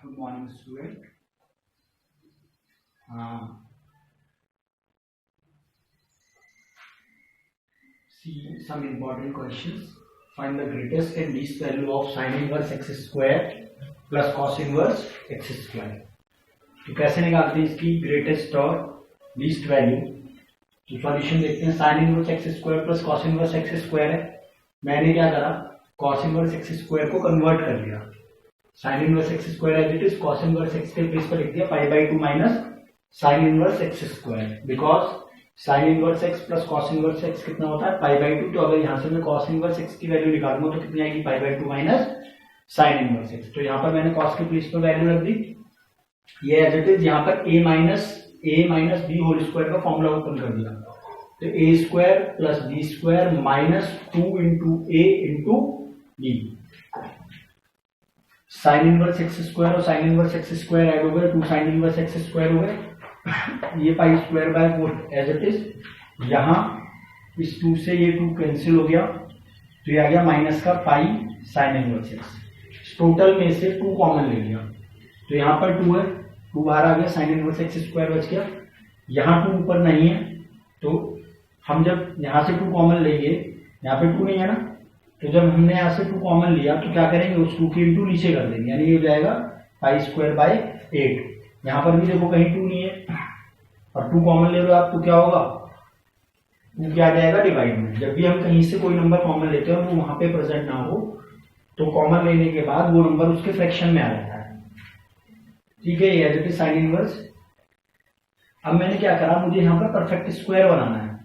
Good morning, student. See some important questions. Find the greatest and least value of sin inverse x square plus cos inverse x square. तो कैसे निकालते हैं इसकी greatest और least value? तो solution देखते हैं. sin inverse x square plus cos inverse x square है. मैंने क्या करा, cos इनवर्स x स्क्वायर को कन्वर्ट कर लिया. sin inverse x square as it is cos inverse x के प्लेस पर लिख दिया pi by 2 minus sin inverse x square, because sin inverse x plus cos inverse x कितना होता है पाई बाई 2. तो अगर यहाँ से मैं cos इनवर्स x की वैल्यू निकालूंगा तो कितनी आएगी, पाई by 2 minus sin inverse x. तो यहाँ पर मैंने cos के प्लेस पर वैल्यू रख दी. ये एज इट इज यहाँ पर a minus b whole square का फॉर्मूला ओपन कर दिया. तो a square plus b square minus 2 into a into b. Sine inverse x square और sine inverse x square add हो गए, 2 साइन इनवर्स एक्स स्क्वायर हो गए. ये pi square by 4 as it is. यहाँ इस 2 से ये 2 कैंसिल हो गया, तो ये आ गया माइनस का pi sine inverse x. Total में से 2 कॉमन ले लिया, तो यहाँ पर 2 है, 2 बाहर आ गया, साइन इनवर्स एक्स स्क्वायर बच गया. यहाँ 2 ऊपर नहीं है, तो हम जब यहाँ से 2 कॉमन लेंगे, यहाँ पे 2 नहीं है ना, तो जब हमने यहाँ से 2 कॉमन लिया तो क्या करेंगे, उस 2 की इंटू नीचे कर देंगे, यानी ये हो जाएगा पाई स्क्वायर बाय 8. यहाँ पर भी देखो कहीं 2 नहीं है और 2 कॉमन ले लो आप, तो क्या होगा, 2 क्या आ जाएगा डिवाइड में. जब भी हम कहीं से कोई नंबर कॉमन लेते हैं वो वहां पे प्रेजेंट ना हो, तो कॉमन लेने के बाद वो नंबर उसके फ्रैक्शन में आ जाता है. ठीक है, as it is sine inverse. अब मैंने क्या करा, मुझे यहाँ पर परफेक्ट स्क्वायर बनाना है,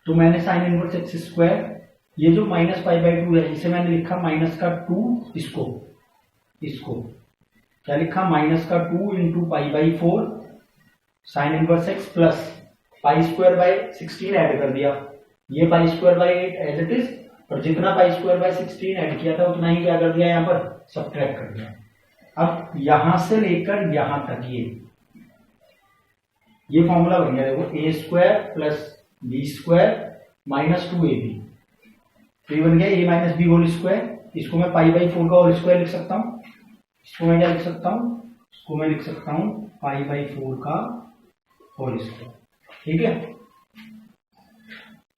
तो मैंने साइन इनवर्स एक्स स्क्वायर, ये जो माइनस पाई बाई 2 है इसे मैंने लिखा माइनस का 2, इसको क्या लिखा, माइनस का 2 into pi by 4 sine inverse x plus pi square by 16 add कर दिया. ये pi square by 8 as it is, और जितना पाई स्क्वायर बाय 16 ऐड किया था उतना ही क्या कर दिया, यहाँ पर सब्ट्रैक्ट कर दिया. अब यहां से लेकर यहां तक ये फॉर्मूला बन गया. देखो a square plus b square minus 2ab, तो ये बन गया a minus b whole square. इसको मैं पाई बाई 4 का होल स्क्वायर लिख सकता हूँ. इसको मैं क्या लिख सकता हूँ, इसको मैं लिख सकता हूँ पाई बाई 4 का होल स्क्वायर. ठीक है,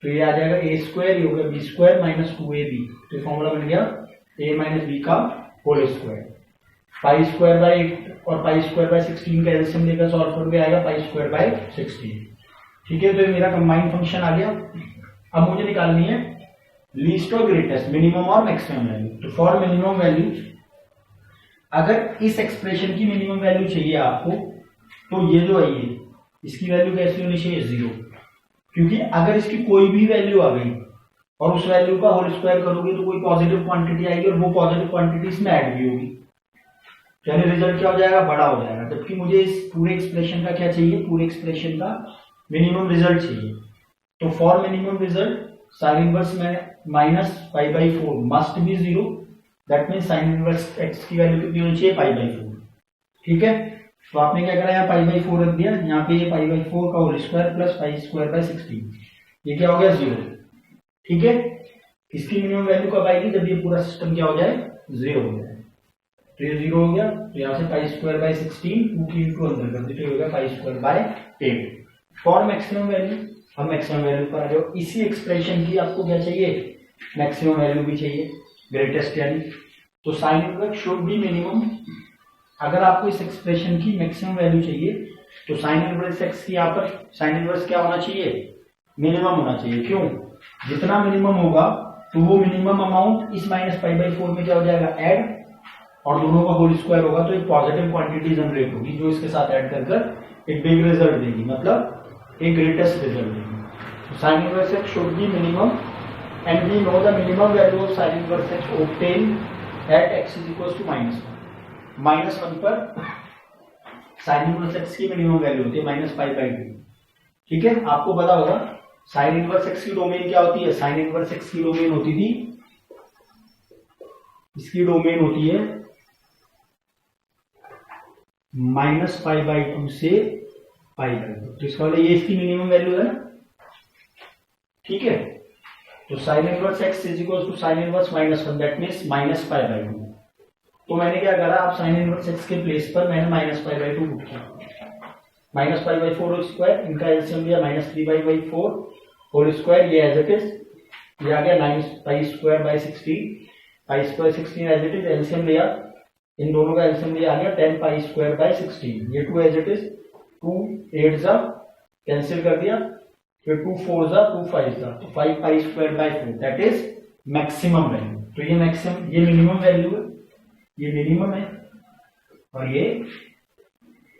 तो ये आ जाएगा ए स्क्वायर, ये हो गया बी स्क्वायर माइनस 2ab. तो फॉर्मूला बन गया ए माइनस बी का whole square. Pi square by 8 और पाई स्क्वायर बाय 16 का एलसीएम लेकर सॉल्व करके आएगा पाई स्क्वायर बाय 16. ठीक है, तो ये मेरा कंबाइंड फंक्शन आ गया. अब मुझे निकालनी है लीस्ट और ग्रेटेस्ट, मिनिमम और मैक्सिमम वैल्यू. तो फॉर मिनिमम वैल्यू, अगर इस एक्सप्रेशन की मिनिमम वैल्यू चाहिए आपको, तो ये जो है ये इसकी वैल्यू कैसी होनी चाहिए, 0. क्योंकि अगर इसकी कोई भी वैल्यू आ गई और उस वैल्यू का होल स्क्वायर करोगे तो कोई पॉजिटिव क्वांटिटी आएगी और वो पॉजिटिव क्वांटिटी इसमें ऐड भी होगी, यानी रिजल्ट क्या हो जाएगा, बड़ा हो जाएगा. जबकि मुझे इस पूरे एक्सप्रेशन का क्या चाहिए, पूरे एक्सप्रेशन का मिनिमम रिजल्ट चाहिए. तो for minimum result sine inverse में minus pi by 4 must be 0. That mean sine inverse x की वैल्यू कितनी होनी चाहिए, पाई बाई 4. ठीक है, तो आपने क्या करा, यहाँ पाई बाई 4 रख दिया, यहाँ पे ये पाई बाई 4 का whole square plus pi square by 16, ये क्या हो गया, 0. ठीक है, इसकी मिनिमम वैल्यू कब आएगी, जब ये पूरा सिस्टम क्या हो जाए, 0 हो जाए. तो ये 0 हो गया, तो यहाँ से पाई स्क्वायर बाय 16 2 की इंटू अंदर कर दी, तो हो गया पाई square by 8. For maximum value, हम मैक्सिमम वैल्यू पर आ जाओ. इसी एक्सप्रेशन की आपको क्या चाहिए, मैक्सिमम वैल्यू भी चाहिए, ग्रेटेस्ट यानी. तो sine inverse should be minimum. अगर आपको इस एक्सप्रेशन की मैक्सिमम वैल्यू चाहिए तो साइन इनवर्स एक्स की यहाँ पर साइन इनवर्स क्या होना चाहिए, मिनिमम होना चाहिए. क्यों, जितना मिनिमम होगा तो वो मिनिमम अमाउंट इस माइनस पाई बाई 4 में क्या हो जाएगा, ऐड, और दोनों का होल स्क्वायर होगा तो एक पॉजिटिव क्वांटिटी जनरेट होगी जो इसके साथ ऐड कर एक बिग रिजल्ट देगी, मतलब एक ग्रेटेस्ट रिजल्ट देगी. Sign inverse x should be minimum and we know the minimum value of sin inverse x obtained at x is equals to -1. -1 पर sin inverse x की मिनिमम वैल्यू होती है minus pi by 2. ठीक है, आपको पता होगा sin inverse x की डोमेन क्या होती है, sin inverse x की डोमेन होती थी, इसकी डोमेन होती है माइनस पाई बाई 2 से पाई बाई 2. तो इसका मतलब ये इसकी मिनिमम वैल्यू है. ठीक है, तो sine inverse x is equal to sine inverse -1, that means minus pi by 2. तो मैंने क्या करा, आप साइन इनवर्स एक्स के प्लेस पर मैंने -π/2 पुट किया, -π/4 होल स्क्वायर, इनका एलसीएम लिया -3π/4 होल स्क्वायर, ये एज इट इज, ये आ गया 9π² 16 एज इट इज, एलसीएम लिया, इन दोनों का एलसीएम लिया, आ गया 10π² 16, ये 2 एज इट इज, 2 8 जा कैंसिल कर दिया, फिर 2 4 जा 2 5 जा, तो 5π² 4, दैट इज मैक्सिमम वैल्यू। तो ये मैक्सिमम, ये मिनिमम वैल्यू है, ये मिनिमम है और ये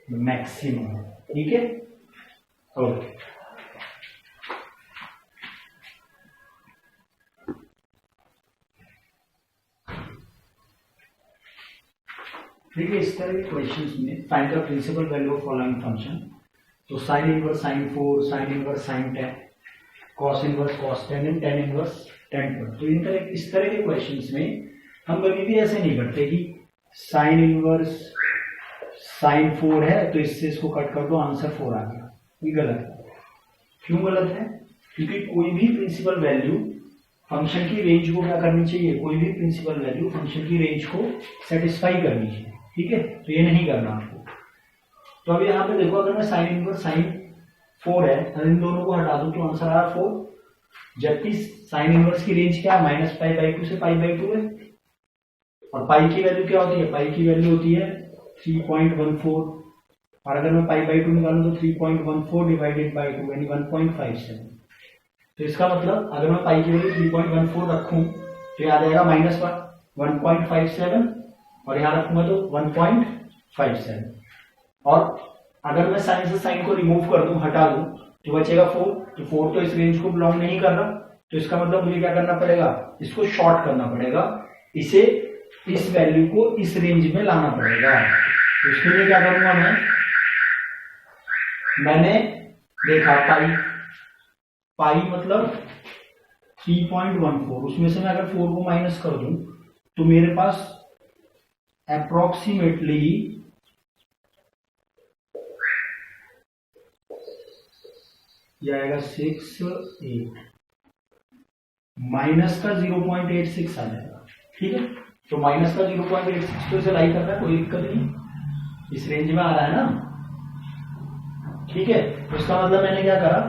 मैक्सिमम है, ठीक है। ओके, देखिए इस तरह के क्वेश्चंस में find the principal value of following function, तो sine inverse sine 4, sine inverse sine 10, cos inverse cos 10 and tan inverse tan 12। तो इस तरह के क्वेश्चंस में हम कभी भी ऐसे नहीं करते कि साइन इनवर्स साइन 4 है तो इससे इसको कट कर दो, आंसर 4 आ गया, ये गलत है। क्यों गलत है? क्योंकि कोई भी प्रिंसिपल वैल्यू फंक्शन की रेंज को क्या करनी चाहिए, कोई भी प्रिंसिपल वैल्यू फंक्शन की रेंज को सेटिस्फाई करनी चाहिए, ठीक है। तो ये नहीं करना आपको। तो अभी यहाँ पे देखो, अगर मैं साइन इनवर्स साइन 4 है, इन दोनों को हटा दूं तो आंसर आ रहा 4, जबकि साइन इनवर्स की रेंज क्या है, -π/2 से π/2 है, और पाई की वैल्यू क्या होती है, पाई की वैल्यू होती है 3.14, और अगर मैं π/2 निकालूं तो 3.14 डिवाइडेड बाई 2 यानी 1.57। तो इसका मतलब अगर मैं पाई की वैल्यू 3.14 रखूं तो ये आ जाएगा -1.57, और यहाँ रखूंगा तो 1.57, और अगर मैं साइन से साइन को रिमूव कर दूं, हटा दूं, तो बचेगा 4, तो 4 तो इस रेंज को बिलोंग नहीं कर रहा, तो इसका मतलब मुझे क्या करना पड़ेगा, इसको शॉर्ट करना पड़ेगा, इसे इस वैल्यू को इस रेंज में लाना पड़ेगा। तो इसके लिए क्या करूंगा मैंने देखा पाई मतलब 3.14, उसमें से मैं अगर 4 को माइनस कर दूं तो मेरे पास अप्रोक्सीमेटली ये आएगा 6 8, माइनस का 0.86 आ जाएगा, ठीक है। तो माइनस का 0.86 तो इसे लाई कर रहा है, कोई दिक्कत नहीं, इस रेंज में आ रहा है ना, ठीक है। तो इसका मतलब मैंने क्या करा,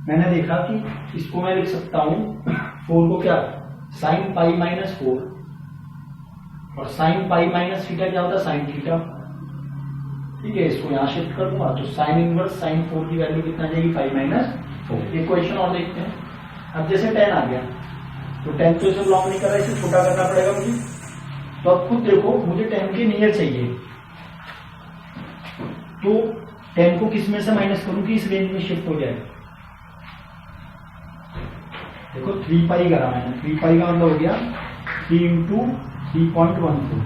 मैंने देखा कि इसको मैं लिख सकता हूं 4 को क्या, साइन पाई -4, और साइन पाई माइनस थीटा क्या होता है, साइन थीटा, ठीक है। इसको यहां शिफ्ट कर दूंगा तो साइन इनवर्स साइन 4 की वैल्यू कितना जाएगी, पाई -4। एक क्वेश्चन और देखते हैं। अब जैसे 10 आ गया तो 10 तो इसे बिलोंग नहीं कर रहा, इसे छोटा करना पड़ेगा मुझे। तो अब खुद देखो, मुझे 10 के नियर चाहिए, तो 10 को किस में से माइनस करूं कि इस रेंज में शिफ्ट हो जाए। देखो 3 पाई करा मैंने, 3 पाई का मतलब हो गया 3 × 3.14,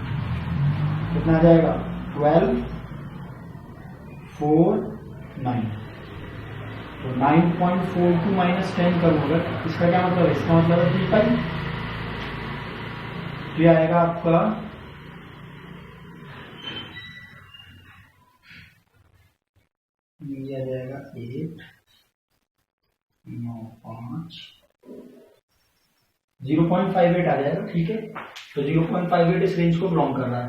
कितना आ जाएगा 12 4 9, तो 9.42 - 10 करूंगा, इसका क्या मतलब है, इसका मतलब है 3 पाई, तो ये आएगा आपका ये आ जाएगा 8 9 5 0.58 आ जाएगा, ठीक है। तो 0.58 इस रेंज को बिलोंग कर रहा है,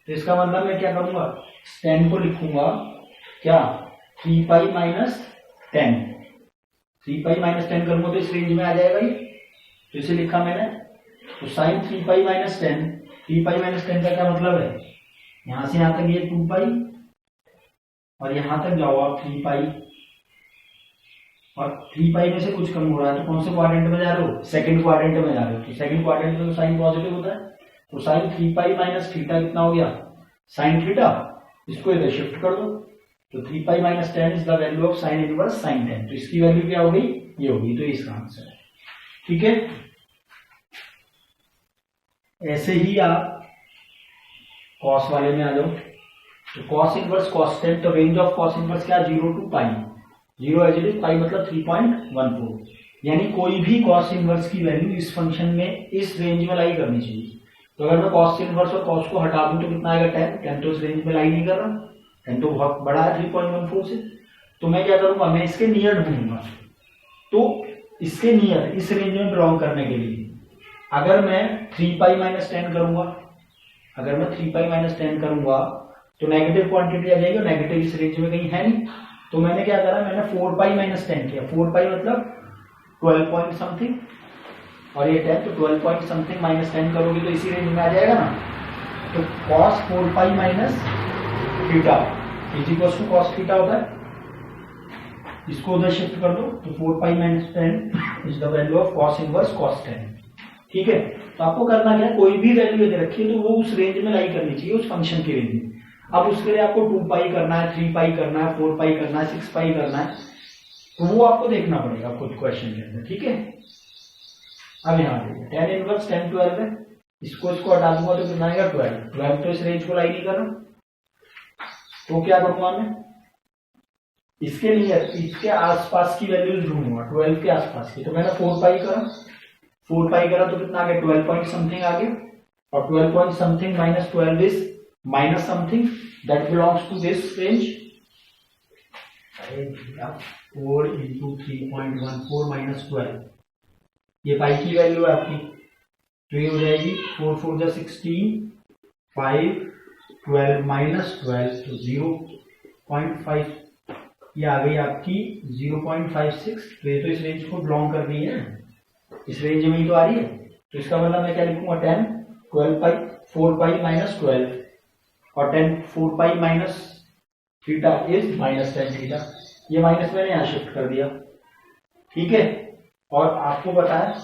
तो इसका मतलब मैं क्या करूंगा, 10 को लिखूंगा क्या 3 पाई -10, 3 पाई -10 करूंगा तो इस रेंज में आ जाएगा ये, तो इसे लिखा मैंने। तो साइन 3 पाई -10, 3 पाई -10 का क्या मतलब है, यहां से यहां तक ये 2 पाई, और यहां तक जाओ आप 3 पाई, और 3 पाई में से कुछ कम हो रहा है, तो कौन से क्वाड्रेंट में जा रहे हो, सेकंड क्वाड्रेंट में जा रहे हो, तो सेकंड क्वाड्रेंट में तो साइन पॉजिटिव होता है, तो साइन 3 पाई - थीटा कितना हो गया, साइन थीटा, इसको इधर शिफ्ट कर दो, तो 3 पाई -10 is the value of sine inverse sine 10, तो इसकी वैल्यू क्या हो गई, ये होगी, तो इसका आंसर है, ठीक है। ऐसे ही आप कॉस वाले में आ जाओ, तो कॉस इनवर्स कॉस 10, तो रेंज ऑफ कॉस इनवर्स क्या, 0 to pi, 0 as it is, pi मतलब 3.14, यानी कोई भी कॉस इनवर्स की वैल्यू इस फंक्शन में इस रेंज में लाई करनी चाहिए। तो अगर मैं कॉस इनवर्स और कॉस को हटा दूं तो कितना आएगा, 10 तो इस रेंज में लाई नहीं कर रहा, 10 तो बहुत बड़ा है 3.14 से, तो मैं क्या करूंगा, मैं इसके नियर ढूंढूंगा, तो इसके नियर इस रेंज में बिलोंग करने के लिए अगर मैं 3 पाई -10 करूंगा अगर मैं 3 पाई माइनस 10 करूंगा तो नेगेटिव क्वांटिटी आ जाएगी, नेगेटिव इस रेंज में कहीं है नहीं। तो मैंने क्या करा, मैंने 4 पाई माइनस 10 किया। 4 पाई मतलब 12 पॉइंट समथिंग और ये 10, तो 12 पॉइंट समथिंग माइनस 10 करोगे तो इसी रेंज में आ जाएगा ना। तो cos 4 pi minus theta is equal to cos theta होता है, इसको उधर शिफ्ट कर दो तो 4 pi minus 10 is the value of cos inverse cos 10। ठीक है, तो आपको करना क्या है, कोई भी वैल्यू यदि रखिए तो वो उस रेंज में लाई करनी चाहिए, उस फंक्शन की रेंज में। अब उसके लिए आपको 2 पाई करना है, 3 पाई करना है, 4 पाई करना है, 6 पाई करना है, तो वो आपको देखना पड़ेगा खुद क्वेश्चन के अंदर। ठीक है, अब यहाँ देखिए tan इनवर्स tan 12 है, इसको हटा दूंगा तो कितना आएगा 12। 12 तो इस रेंज को लाई नहीं कर रहा, तो क्या करूंगा मैं, इसके लिए इसके आसपास की वैल्यूज ढूंढूंगा, 12 के आसपास की। तो मैंने 4 पाई करा तो कितना आ गया, 12 पॉइंट समथिंग आ गया, और 12 point something minus 12 is minus something that belongs to this range. 4 into 3.14 minus 12, ये पाई की वैल्यू है आपकी, तो ये हो जाएगी 4 4 जा 16, 5 12 माइनस 12 तो 0.5, ये आ गई आपकी 0.56। तो ये तो इस रेंज को बिलोंग कर रही है, इस रेंज में ही तो आ रही है। तो इसका मतलब मैं क्या लिखूंगा, 10 12 पाई 4 पाई माइनस 12 और 10 4 pi minus theta is minus 10 theta. ये माइनस मैंने यहां शिफ्ट कर दिया। ठीक है, और आपको पता है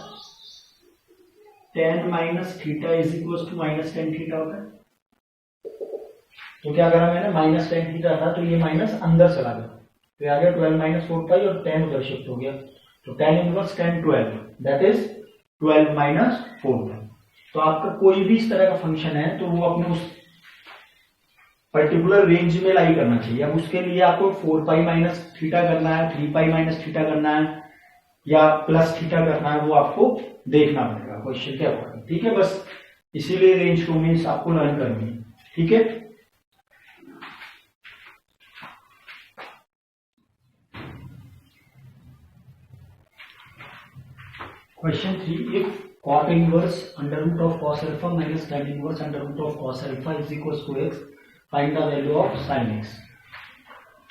tan minus theta is equal to minus 10 theta होता है। तो क्या करा मैंने, माइनस 10 थीटा था तो ये माइनस अंदर चला गया, तो आ गया 12 माइनस 4 पाई और 10 उधर शिफ्ट हो गया, तो tan inverse tan 12 that is 12 minus 4 पाई। तो आपका कोई भी इस तरह का फंक्शन है तो वो अपने उस पर्टिकुलर रेंज में लाई करना चाहिए। अब उसके लिए आपको 4 पाई माइनस थीटा करना है, 3 पाई माइनस थीटा करना है या प्लस थीटा करना है, वो आपको देखना पड़ेगा क्वेश्चन के अकॉर्डिंग। ठीक है, बस इसीलिए रेंज डोमेन्स आपको लर्न करनी है। ठीक है, question 3, if cot inverse under root of cos alpha minus tan inverse under root of cos alpha is equals to x, find the value of sin x।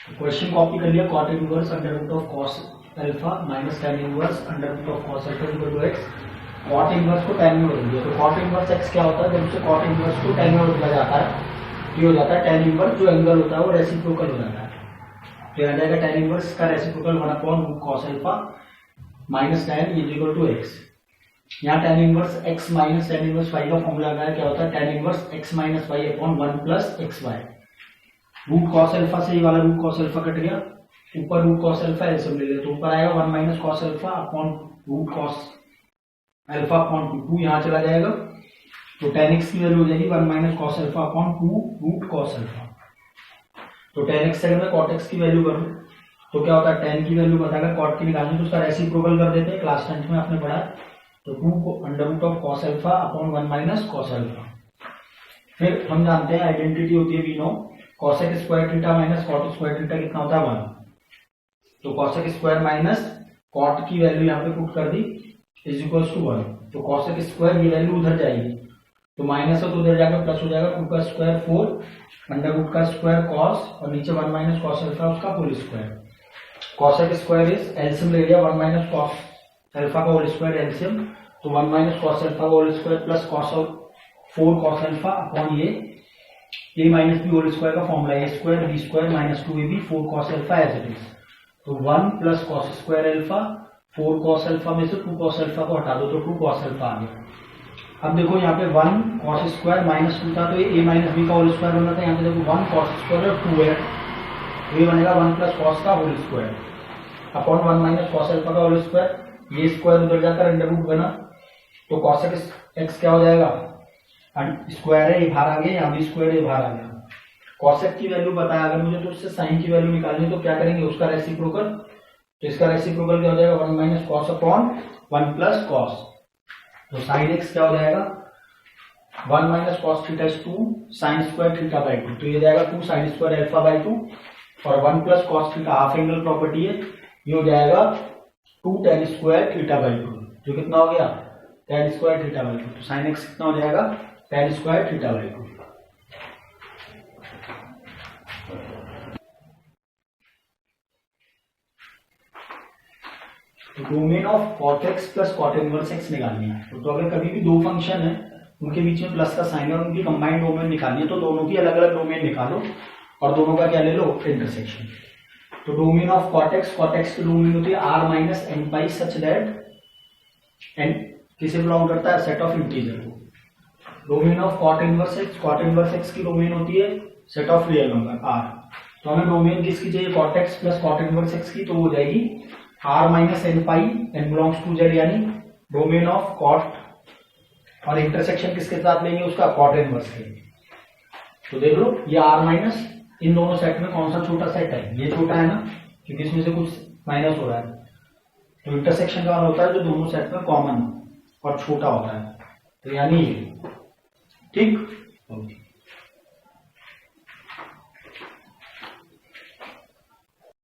Question copy कर लिया, cot inverse under root of cos alpha minus tan inverse under root of cos alpha equal to x। cot inverse को tan में बदल दिया, तो cot inverse x क्या होता है, जब उसे cot inverse को tan में बदला जाता है ये हो जाता है tan inverse, जो एंगल होता है वो रेसिप्रोकल हो जाता है। तो आ जाएगा tan inverse का reciprocal 1/root cos alpha minus tan is equal to x। यहाँ tan inverse x minus tan inverse y का फॉर्मूला लगाया, क्या होता है tan inverse x minus y upon 1 plus x y. Root cos alpha से ये वाला रूट कॉस अल्फा कट गया, ऊपर रूट कॉस अल्फा एलसीएम ले लिया तो ऊपर आएगा 1 minus cos alpha upon root cos alpha upon 2 यहाँ चला जाएगा, तो tan x की वैल्यू हो जाएगी 1 minus cos alpha upon 2 root cos alpha. तो tan x से अगर मैं cot x की वैल्यू करूँ तो क्या होता है, tan की वैल्यू बताकर cot की निकालनी, तो उसका रेसिप्रोकल कर देते हैं, क्लास 10 में आपने पढ़ा। तो 2 को under root of cos alpha upon 1 minus cos alpha. फिर हम जानते हैं आइडेंटिटी होती है we know, cosec square theta minus cot square theta कितना होता है 1। तो cosec स्क्वायर माइनस cot की वैल्यू यहाँ पे पुट कर दी इज इक्वल्स टू 1। तो cosec स्क्वायर की वैल्यू उधर जाएगी, तो माइनस है तो उधर जाकर प्लस हो जाएगा, 2 का स्क्वायर 4 अंडर रूट का स्क्वायर cos और नीचे 1 माइनस कॉस अल्फा उसका whole square. cosec square is LCM ले लिया 1 माइनस कॉस अल्फा का होल स्क्वायर एलसीएम, तो 1 माइनस कॉस अल्फा का होल स्क्वायर प्लस कॉस और 4 कॉस अल्फा अपॉन ये a minus b whole square का formula a square b square minus 2ab 4 cos alpha as it is. तो 1 plus cos square alpha 4 cos alpha में से 2 cos alpha को हटा दो तो 2 कॉस अल्फा आ गया। अब देखो यहाँ पे 1 कॉस स्क्वायर माइनस 2 था तो ये a माइनस बी का होल स्क्वायर बना था, यहाँ पे देखो 1 कॉस स्क्वायर और 2 है तो ये बनेगा 1 प्लस कॉस का whole square upon 1 minus cos alpha का होल स्क्वायर, ये स्क्वायर उधर जाकर अंडर रूट बना, तो cosec x क्या हो जाएगा, स्क्वायर है ये बाहर आ गया, यहाँ भी स्क्वायर है बाहर आ गया। cosec की वैल्यू बताया अगर मुझे तो उससे साइन की वैल्यू निकालनी तो क्या करेंगे, उसका रेसिप्रोकल, तो इसका रेसिप्रोकल क्या हो जाएगा 1 minus cos upon 1 plus cos, तो साइन x क्या हो जाएगा 1 minus cos theta is 2 sine square theta by 2, तो ये जाएगा 2 साइन स्क्वायर अल्फा बाई 2 और 1 plus cos theta half angle property है, ये हो जाएगा 2 tan स्क्वायर थीटा बाई 2, जो कितना हो गया tan स्क्वायर थीटा बाई 2। तो साइन x कितना हो जाएगा tan स्क्वायर थीटा बाई 2। तो domain of cot x plus cot inverse x निकालनी है। तो अगर कभी भी दो फंक्शन है उनके बीच में प्लस का साइन और उनकी कंबाइंड डोमेन निकालनी है तो दोनों की अलग अलग डोमेन निकालो और दोनों का क्या ले लो, इंटरसेक्शन। तो डोमेन ऑफ cot x की डोमेन होती है r minus n pi such that n किसे बिलोंग करता है, सेट ऑफ इंटीजर को। Domain of cot inverse x की डोमेन होती है set of real number r। तो हमें डोमेन किसकी चाहिए, cot x plus cot inverse x की, तो हो जाएगी r minus n pi n belongs to z, यानी डोमेन ऑफ cot और इंटरसेक्शन किसके साथ लेंगे, उसका cot इनवर्स लेंगे। तो देख लो ये r माइनस इन दोनों सेट में कौन सा छोटा सेट है, ये छोटा है ना, क्योंकि इसमें से कुछ माइनस हो रहा है। तो इंटरसेक्शन का होता है जो दोनों सेट में कॉमन और छोटा होता है, तो यानी ये ठीक।